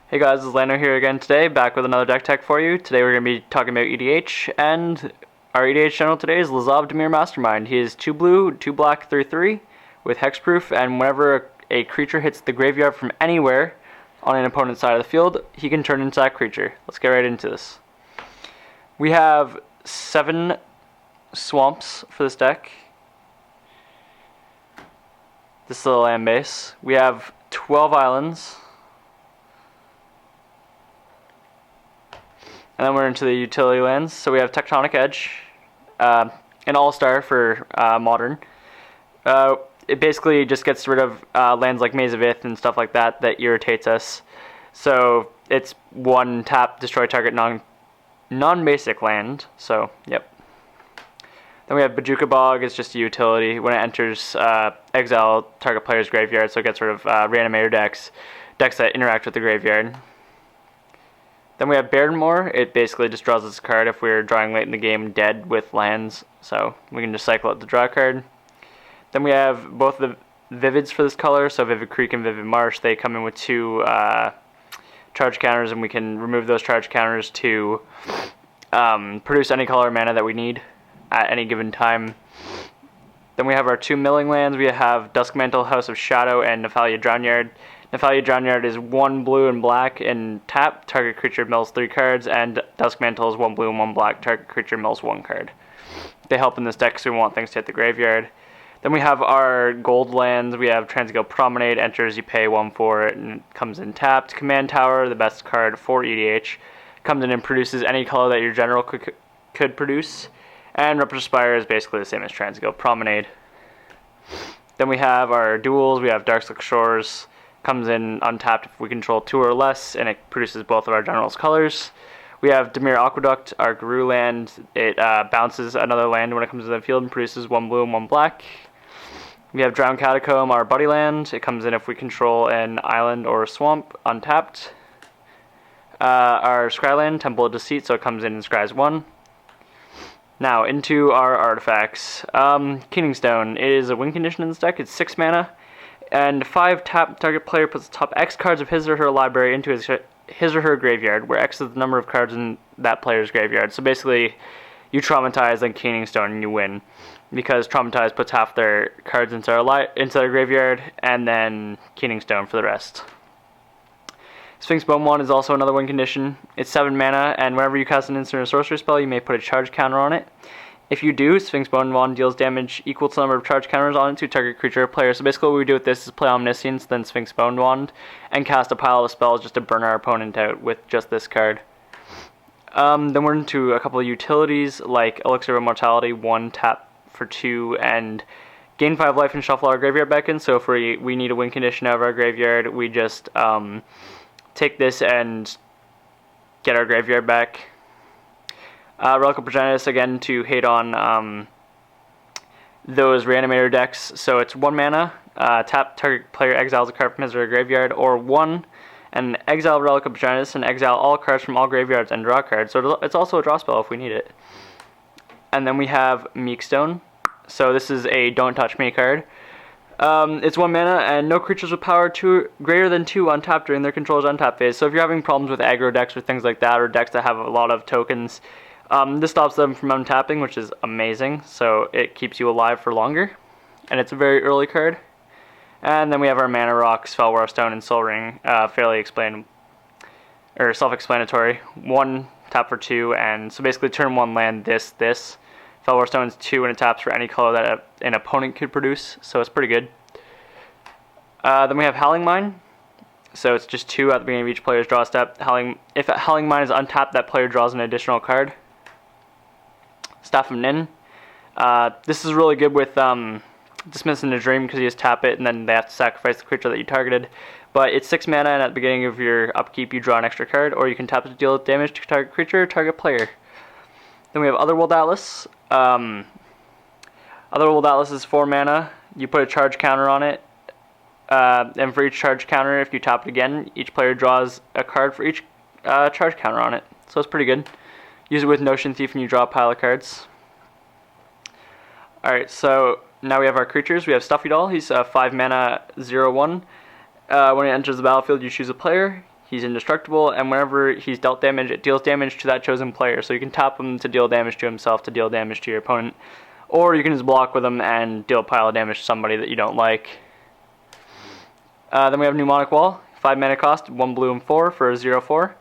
Hey guys, this is Lando here again today, back with another deck tech for you. Today we're going to be talking about EDH, and our EDH general today is Lazav Dimir Mastermind. He is 2 blue, 2 black, 3/3 with hexproof, and whenever a creature hits the graveyard from anywhere on an opponent's side of the field, he can turn into that creature. Let's get right into this. We have 7 swamps for this deck. This is the land base. We have 12 islands. And then we're into the utility lands. So we have Tectonic Edge, an all-star for Modern. It basically just gets rid of lands like Maze of Ith and stuff like that that irritates us. So it's 1 tap, destroy target non-basic land. So, yep. Then we have Bajuka Bog. It's just a utility. When it enters, exile target player's graveyard, so it gets rid of Reanimator decks that interact with the graveyard. Then we have Baronmoor. It basically just draws us a card if we're drawing late in the game dead with lands, so we can just cycle out the draw card. Then we have both the Vivids for this color, so Vivid Creek and Vivid Marsh. They come in with 2 charge counters, and we can remove those charge counters to produce any color mana that we need at any given time. Then we have our 2 milling lands. We have Duskmantle, House of Shadow, and Nephalia Drownyard. Nephalia Drownyard is 1 blue and black, and tap, target creature mills 3 cards, and Duskmantle is 1 blue and 1 black, target creature mills 1 card. They help in this deck because we want things to hit the graveyard. Then we have our gold lands. We have Transgo Promenade, enters, you pay 1 for it, and it comes in tapped. Command Tower, the best card for EDH, comes in and produces any color that your general could produce. And Rupture Spire is basically the same as Transgo Promenade. Then we have our duels. We have Darkslick Shores. Comes in untapped if we control 2 or less, and it produces both of our general's colors. We have Dimir Aqueduct, our Guru land. It bounces another land when it comes to the field and produces 1 blue and 1 black. We have Drowned Catacomb, our buddy land. It comes in if we control an island or a swamp, untapped. Our Scryland, Temple of Deceit, so it comes in and scries 1. Now, into our artifacts. Keening Stone. It is a win condition in this deck. It's 6 mana. And 5 tap, target player puts the top X cards of his or her library into his or her graveyard, where X is the number of cards in that player's graveyard. So basically, you traumatize like Keening Stone and you win, because traumatize puts half their cards into their graveyard, and then Keening Stone for the rest. Sphinx Bone Wand is also another win condition. It's 7 mana, and whenever you cast an instant or sorcery spell, you may put a charge counter on it. If you do, Sphinx Bone Wand deals damage equal to the number of charge counters on it to target creature or player. So basically what we do with this is play Omniscience, then Sphinx Bone Wand, and cast a pile of spells just to burn our opponent out with just this card. Then we're into a couple of utilities, like Elixir of Immortality, 1 tap for 2, and gain 5 life and shuffle our graveyard back in. So if we need a win condition out of our graveyard, we just take this and get our graveyard back. Relic of Progenitus, again, to hate on those Reanimator decks. So it's 1 mana, tap, target player exiles a card from his or her graveyard, or 1, and exile Relic of Progenitus, and exile all cards from all graveyards and draw cards. So it's also a draw spell if we need it. And then we have Meekstone. So this is a Don't Touch Me card. It's 1 mana, and no creatures with power greater than 2 untapped during their control's untap phase. So if you're having problems with aggro decks or things like that, or decks that have a lot of tokens, this stops them from untapping, which is amazing, so it keeps you alive for longer, and it's a very early card. And then we have our Mana Rock, Spellwar Stone, and Soul Ring, fairly self-explanatory. 1 tap for 2, and so basically turn 1 land this. Spellwar Stone is 2, and it taps for any color that an opponent could produce, so it's pretty good. Then we have Howling Mine. So it's just 2 at the beginning of each player's draw step. If Howling Mine is untapped, that player draws an additional card. Staff of Nin. This is really good with Dismissing a Dream, because you just tap it and then they have to sacrifice the creature that you targeted. But it's 6 mana, and at the beginning of your upkeep you draw an extra card, or you can tap it to deal damage to target creature or target player. Then we have Otherworld Atlas. Otherworld Atlas is 4 mana. You put a charge counter on it. And for each charge counter, if you tap it again, each player draws a card for each charge counter on it. So it's pretty good. Use it with Notion Thief and you draw a pile of cards. Alright, so now we have our creatures. We have Stuffy Doll. He's 5 mana, 0/1. When he enters the battlefield, you choose a player. He's indestructible, and whenever he's dealt damage, it deals damage to that chosen player. So you can tap him to deal damage to himself, to deal damage to your opponent. Or you can just block with him and deal a pile of damage to somebody that you don't like. Then we have Mnemonic Wall, 5 mana cost, 1 blue and 4 for a 0/4.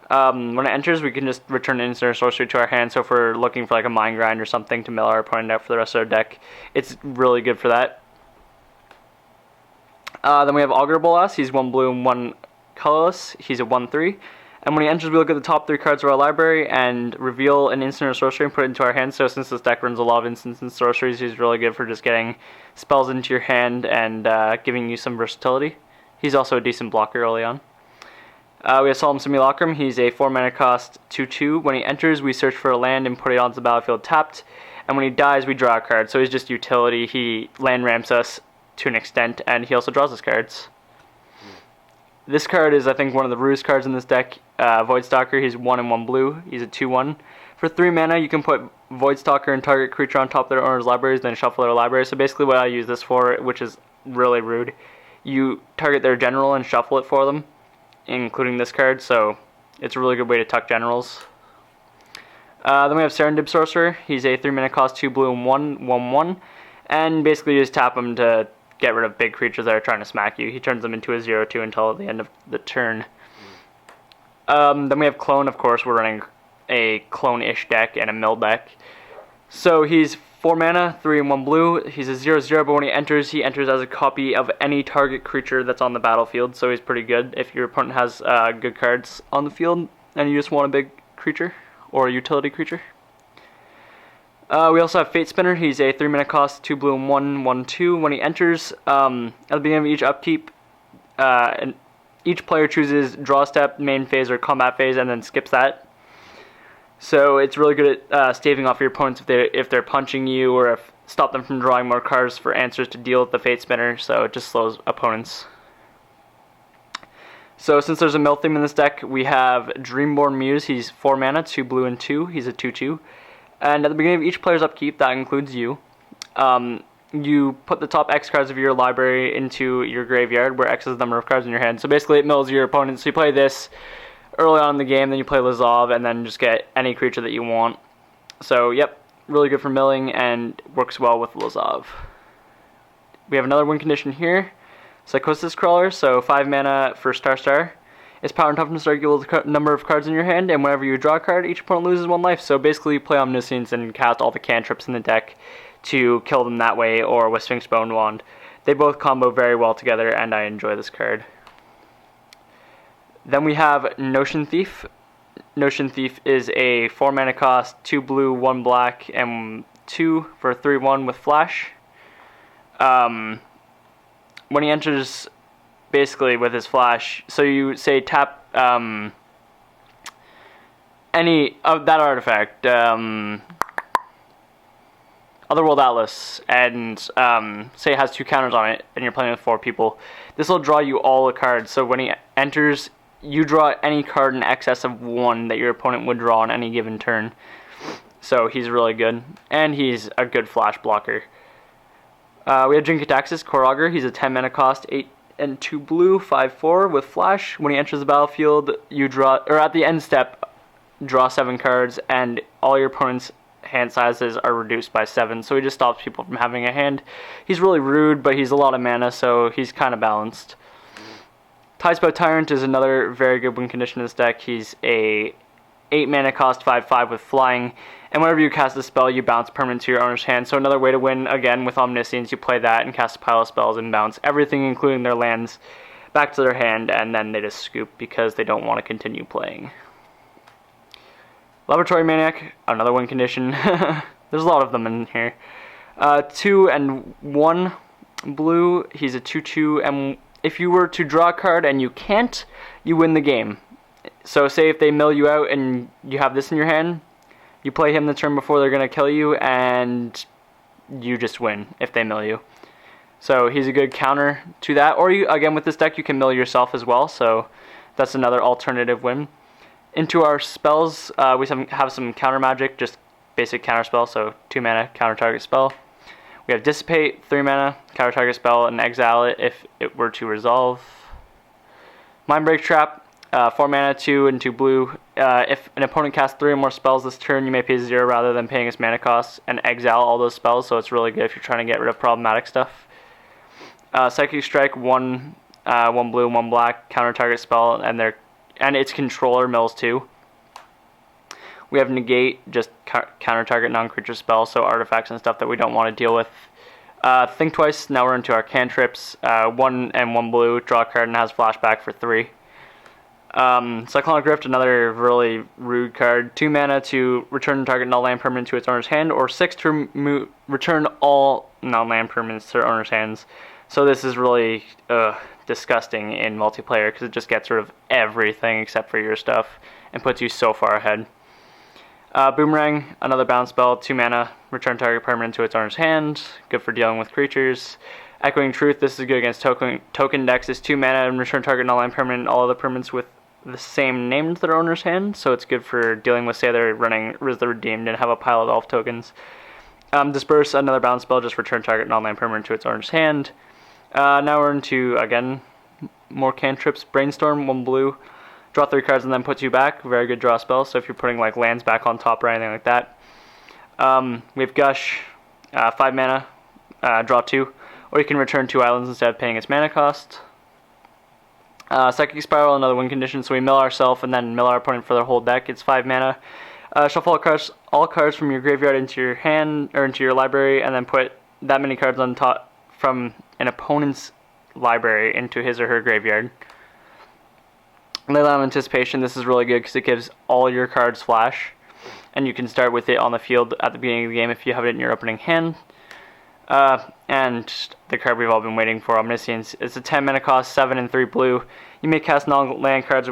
When it enters, we can just return an instant or sorcery to our hand, so if we're looking for like a Mind Grind or something to mill our opponent out for the rest of our deck, it's really good for that. Then we have Augur Bolas, he's 1 blue and 1 colorless, he's a 1/3. And when he enters, we look at the top 3 cards of our library and reveal an instant or sorcery and put it into our hand. So since this deck runs a lot of instants and sorceries, he's really good for just getting spells into your hand and giving you some versatility. He's also a decent blocker early on. We have Solemn Simulacrum. He's a 4 mana cost 2/2. When he enters, we search for a land and put it onto the battlefield tapped. And when he dies, we draw a card. So he's just utility. He land ramps us to an extent, and he also draws us cards. This card is, I think, one of the rudest cards in this deck. Voidstalker, he's 1 and 1 blue. He's a 2/1. For 3 mana, you can put Voidstalker and target creature on top of their owner's libraries, then shuffle their library. So basically what I use this for, which is really rude, you target their general and shuffle it for them, including this card, so it's a really good way to tuck generals. Then we have Serendib Sorcerer. He's a 3 mana cost, 2 blue and 1/1. And basically you just tap him to get rid of big creatures that are trying to smack you. He turns them into a 0/2 until the end of the turn. Then we have Clone, of course. We're running a clone-ish deck and a mill deck. So he's 4 mana, 3 and 1 blue. He's a 0/0, but when he enters as a copy of any target creature that's on the battlefield. So he's pretty good if your opponent has good cards on the field and you just want a big creature or a utility creature. We also have Fate Spinner. He's a 3 mana cost, 2 blue and 1/2. When he enters, at the beginning of each upkeep, and each player chooses draw step, main phase, or combat phase, and then skips that. So it's really good at staving off your opponents if they're punching you, or if stop them from drawing more cards for answers to deal with the Fate Spinner. So it just slows opponents. So since there's a mill theme in this deck, we have Dreamborn Muse. He's 4 mana, 2 blue and 2. He's a 2/2. And at the beginning of each player's upkeep, that includes you, you put the top X cards of your library into your graveyard, where X is the number of cards in your hand. So basically it mills your opponent. So you play this early on in the game, then you play Lazav, and then just get any creature that you want. So yep, really good for milling and works well with Lazav. We have another win condition here, Psychosis Crawler, so 5 mana for Star. Its power and toughness are equal to the number of cards in your hand, and whenever you draw a card, each opponent loses 1 life. So basically you play Omniscience and cast all the cantrips in the deck to kill them that way, or with Sphinx Bone Wand. They both combo very well together, and I enjoy this card. Then we have Notion Thief. Notion Thief is a 4 mana cost, 2 blue, 1 black, and 2 for 3/1 with flash. When he enters, basically with his flash, so you say tap any of that artifact, Otherworld Atlas, and say it has 2 counters on it, and you're playing with 4 people. This will draw you all the cards. So when he enters, you draw any card in excess of 1 that your opponent would draw on any given turn. So he's really good, and he's a good flash blocker. We have Jin-Gitaxias, Korogger. He's a 10 mana cost, 8 and 2 blue, 5/4 with flash. When he enters the battlefield, you draw, or at the end step, draw 7 cards, and all your opponent's hand sizes are reduced by 7, so he just stops people from having a hand. He's really rude, but he's a lot of mana, so he's kind of balanced. Tidespout Tyrant is another very good win condition in this deck. He's a 8 mana cost, 5/5 with flying, and whenever you cast a spell, you bounce permanent to your owner's hand. So another way to win, again, with Omniscience, you play that and cast a pile of spells and bounce everything, including their lands, back to their hand, and then they just scoop because they don't want to continue playing. Laboratory Maniac, another win condition. There's a lot of them in here. 2 and 1 blue, he's a 2/2, and if you were to draw a card and you can't, you win the game. So say if they mill you out and you have this in your hand, you play him the turn before they're going to kill you, and you just win if they mill you. So he's a good counter to that. Or you, again, with this deck, you can mill yourself as well, so that's another alternative win. Into our spells, we have some counter magic, just basic counter spell, so 2 mana counter target spell. We have Dissipate, 3 mana counter target spell, and exile it if it were to resolve. Mindbreak Trap, 4 mana, 2 and 2 blue. If an opponent casts 3 or more spells this turn, you may pay 0 rather than paying its mana cost and exile all those spells, so it's really good if you're trying to get rid of problematic stuff. Psychic Strike, 1 blue, 1 black, counter target spell, and its controller mills 2. We have Negate, just counter target non-creature spell, so artifacts and stuff that we don't want to deal with. Think Twice, now we're into our cantrips. 1 and 1 blue, draw a card and has flashback for 3. Cyclonic Rift, another really rude card. 2 mana to return target non-land permanent to its owner's hand, or 6 to return all non-land permanents to their owner's hands. So this is really disgusting in multiplayer because it just gets rid of everything except for your stuff and puts you so far ahead. Boomerang, another bounce spell, 2 mana, return target permanent to its owner's hand, good for dealing with creatures. Echoing Truth, this is good against token decks, is 2 mana and return target non-land permanent, all other permanents with the same name to their owner's hand, so it's good for dealing with, say they're running Riz the Redeemed and have a pile of elf tokens. Disperse, another bounce spell, just return target non-land permanent to its owner's hand. Now we're into, again, more cantrips. Brainstorm, 1 blue. Draw 3 cards and then put 2 back. Very good draw spell, so if you're putting like lands back on top or anything like that. We have Gush, 5 mana, draw 2. Or you can return 2 islands instead of paying its mana cost. Psychic Spiral, another win condition, so we mill ourselves and then mill our opponent for their whole deck. It's 5 mana. Shuffle all cards from your graveyard into your hand, or into your library, and then put that many cards on top from an opponent's library into his or her graveyard. Lazav Anticipation, this is really good because it gives all your cards flash, and you can start with it on the field at the beginning of the game if you have it in your opening hand. And the card we've all been waiting for, Omniscience. It's a 10 mana cost, 7 and 3 blue. You may cast non-land cards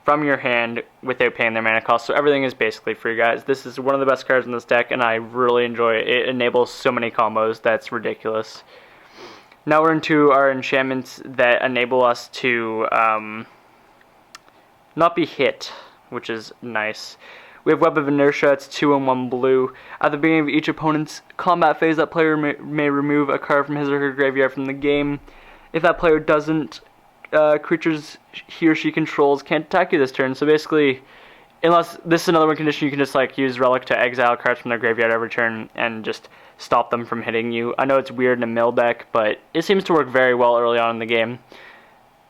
from your hand without paying their mana cost, so everything is basically free, guys. This is one of the best cards in this deck, and I really enjoy it. It enables so many combos that's ridiculous. Now we're into our enchantments that enable us to not be hit, which is nice. We have Web of Inertia, it's 2 and 1 blue. At the beginning of each opponent's combat phase, that player may remove a card from his or her graveyard from the game. If that player doesn't, creatures he or she controls can't attack you this turn. So basically, unless this is another win condition, you can just like use Relic to exile cards from their graveyard every turn and just stop them from hitting you. I know it's weird in a mill deck, but it seems to work very well early on in the game.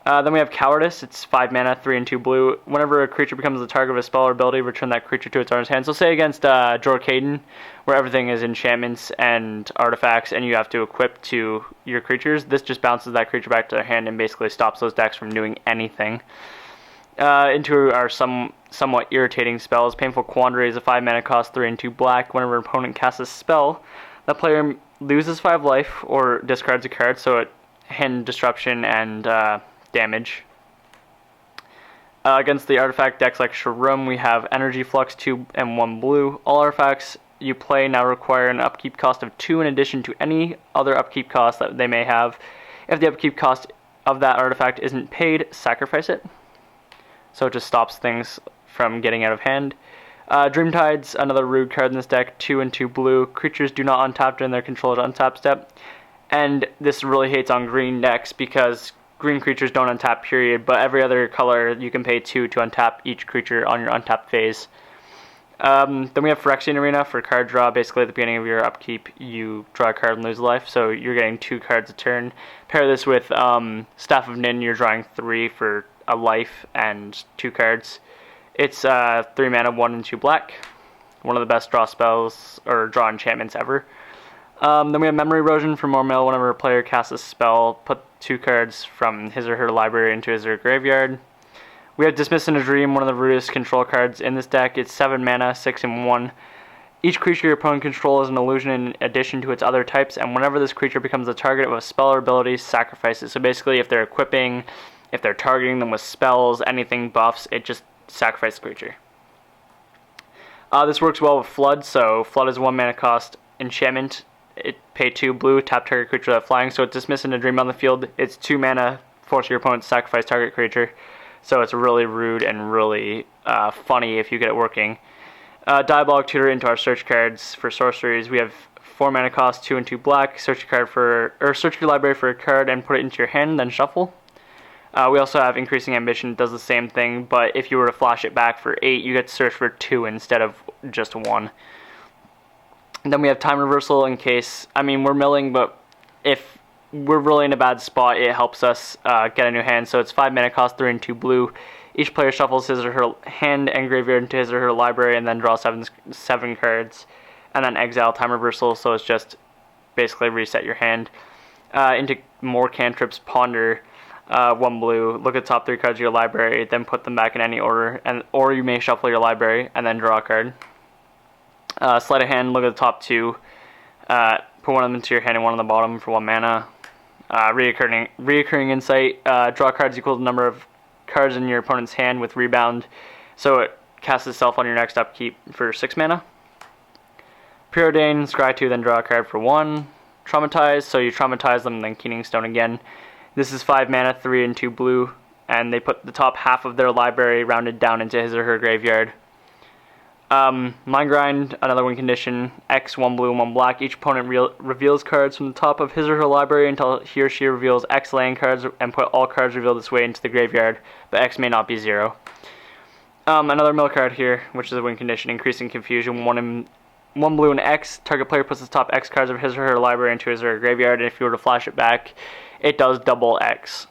Then we have Cowardice, it's 5 mana, 3 and 2 blue. Whenever a creature becomes the target of a spell or ability, return that creature to its owner's hand. So say against Jorkaden, where everything is enchantments and artifacts, and you have to equip to your creatures, this just bounces that creature back to their hand and basically stops those decks from doing anything. Into our somewhat irritating spells, Painful Quandary is a 5 mana cost, 3 and 2 black. Whenever an opponent casts a spell, that player loses 5 life or discards a card, so it hand disruption and damage. Against the artifact decks like Shroom, we have Energy Flux, 2 and 1 blue. All artifacts you play now require an upkeep cost of 2 in addition to any other upkeep cost that they may have. If the upkeep cost of that artifact isn't paid, sacrifice it. So it just stops things from getting out of hand. Dreamtide's another rude card in this deck, 2 and 2 blue. Creatures do not untap during their controller's untap step. And this really hates on green decks because green creatures don't untap, period, but every other color you can pay 2 to untap each creature on your untap phase. Then we have Phyrexian Arena for card draw. Basically at the beginning of your upkeep you draw a card and lose life, so you're getting 2 cards a turn. Pair this with Staff of Nin, you're drawing 3 for a life and 2 cards. It's 3 mana, 1 and 2 black. One of the best draw spells, or draw enchantments ever. Then we have Memory Erosion for more mill. Whenever a player casts a spell, put 2 cards from his or her library into his or her graveyard. We have Dismiss in a Dream, one of the rudest control cards in this deck. It's 7 mana, 6 and 1. Each creature your opponent controls is an illusion in addition to its other types, and whenever this creature becomes the target of a spell or ability, sacrifice it. So basically, if they're equipping, if they're targeting them with spells, anything buffs, it just sacrifices the creature. This works well with Flood, so Flood is 1 mana cost enchantment. It pay 2 blue, tap target creature without flying, so it's Dismiss in a Dream on the field. It's 2 mana, force your opponent to sacrifice target creature. So it's really rude and really funny if you get it working. Diabolic Tutor into our search cards for sorceries. We have 4 mana cost, 2 and 2 black. Search your library for a card and put it into your hand, then shuffle. We also have Increasing Ambition. It does the same thing, but if you were to flash it back for 8, you get to search for 2 instead of just 1. And then we have Time Reversal in case, I mean, we're milling, but if we're really in a bad spot, it helps us get a new hand. So it's 5 mana cost, 3 and 2 blue. Each player shuffles his or her hand and graveyard into his or her library and then draw 7 cards. And then exile Time Reversal, so it's just basically reset your hand. Into more cantrips, Ponder, 1 blue, look at the top 3 cards of your library, then put them back in any order, or you may shuffle your library and then draw a card. Sleight of Hand, look at the top 2, put one of them into your hand and one on the bottom for 1 mana. Reoccurring Insight, draw cards equal to the number of cards in your opponent's hand with Rebound, so it casts itself on your next upkeep for 6 mana. Preordain, scry 2, then draw a card for 1. Traumatize, so you traumatize them, then Keening Stone again. This is 5 mana, 3 and 2 blue, and they put the top half of their library rounded down into his or her graveyard. Mind Grind, another win condition, X, 1 blue, 1 black. Each opponent reveals cards from the top of his or her library until he or she reveals X land cards and put all cards revealed this way into the graveyard, but X may not be 0. Another mill card here, which is a win condition, Increasing Confusion, 1 blue and X. Target player puts the top X cards of his or her library into his or her graveyard, and if you were to flash it back, it does double X.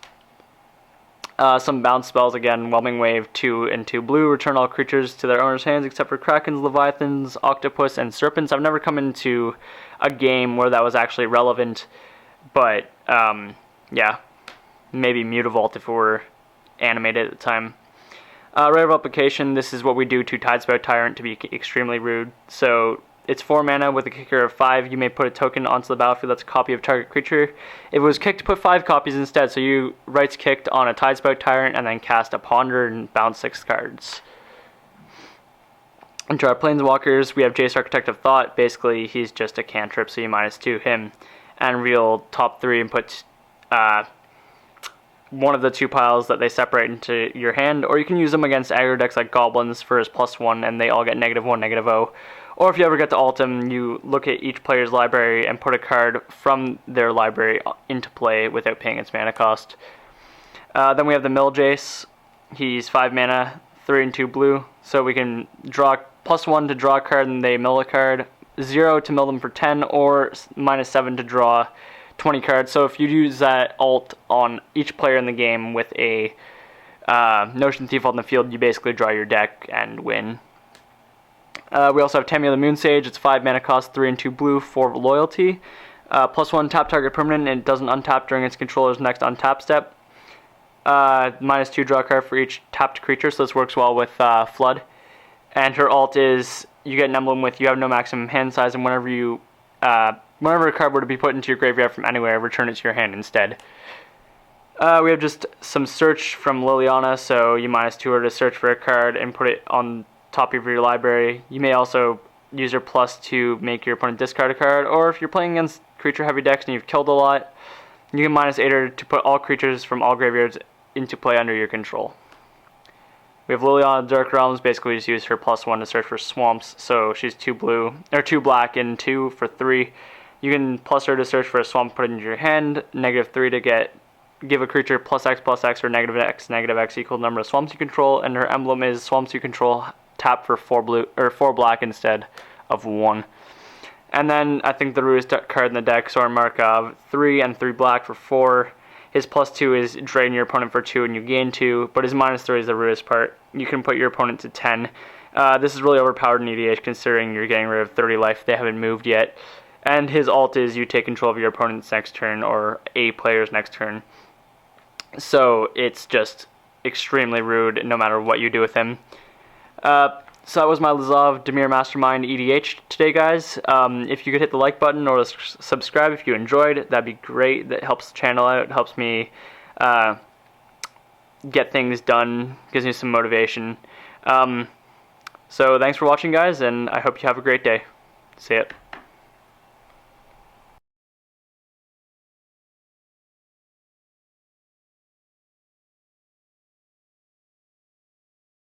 Some bounce spells again, Whelming Wave, 2 and 2 blue. Return all creatures to their owner's hands except for Krakens, Leviathans, Octopus, and Serpents. I've never come into a game where that was actually relevant, but yeah, maybe Mutavault if it were animated at the time. Rite of Replication, this is what we do to Tidespout Tyrant to be extremely rude. So it's 4 mana with a kicker of 5. You may put a token onto the battlefield that's a copy of target creature. If it was kicked, put 5 copies instead. So you rights kicked on a Tidespout Tyrant and then cast a Ponder and bounce 6 cards. Into our Planeswalkers, we have Jace, Architect of Thought. Basically, he's just a cantrip, so you -2 him. And reveal top 3 and put one of the 2 piles that they separate into your hand. Or you can use them against aggro decks like Goblins for his +1, and they all get -1, -0. Or if you ever get to alt him, you look at each player's library and put a card from their library into play without paying its mana cost. Then we have the Mill Jace. He's 5 mana, 3 and 2 blue. So we can draw +1 to draw a card and they mill a card, 0 to mill them for 10, or -7 to draw 20 cards. So if you use that alt on each player in the game with a Notion Thief on the field, you basically draw your deck and win. We also have Tamio the Moonsage. It's 5 mana cost, 3 and 2 blue, 4 loyalty. +1 tap target permanent, and it doesn't untap during its controller's next untap step. -2 draw a card for each tapped creature, so this works well with Flood. And her alt is, you get an emblem with you have no maximum hand size, and whenever a card were to be put into your graveyard from anywhere, return it to your hand instead. We have just some search from Liliana, so you -2 her to search for a card and put it on top of your library. You may also use your +2 to make your opponent discard a card, or if you're playing against creature heavy decks and you've killed a lot, you can -8 her to put all creatures from all graveyards into play under your control. We have Liliana Dark Realms. Basically just use her +1 to search for swamps, so she's 2 black and 2 for 3. You can plus her to search for a swamp, put it into your hand, -3 to give a creature +X or -X equal number of swamps you control, and her emblem is swamps you control tap for 4 black instead of 1. And then I think the rudest card in the deck, Sorin Markov, 3 and 3 black for 4. His +2 is drain your opponent for 2 and you gain 2, but his -3 is the rudest part. You can put your opponent to 10. This is really overpowered in EDH considering you're getting rid of 30 life. They haven't moved yet. And his alt is you take control of your opponent's next turn or a player's next turn. So it's just extremely rude no matter what you do with him. So that was my Lazav Dimir Mastermind EDH today, guys. If you could hit the like button or subscribe if you enjoyed, that'd be great. That helps the channel out, helps me get things done, gives me some motivation. So thanks for watching, guys, and I hope you have a great day. See ya.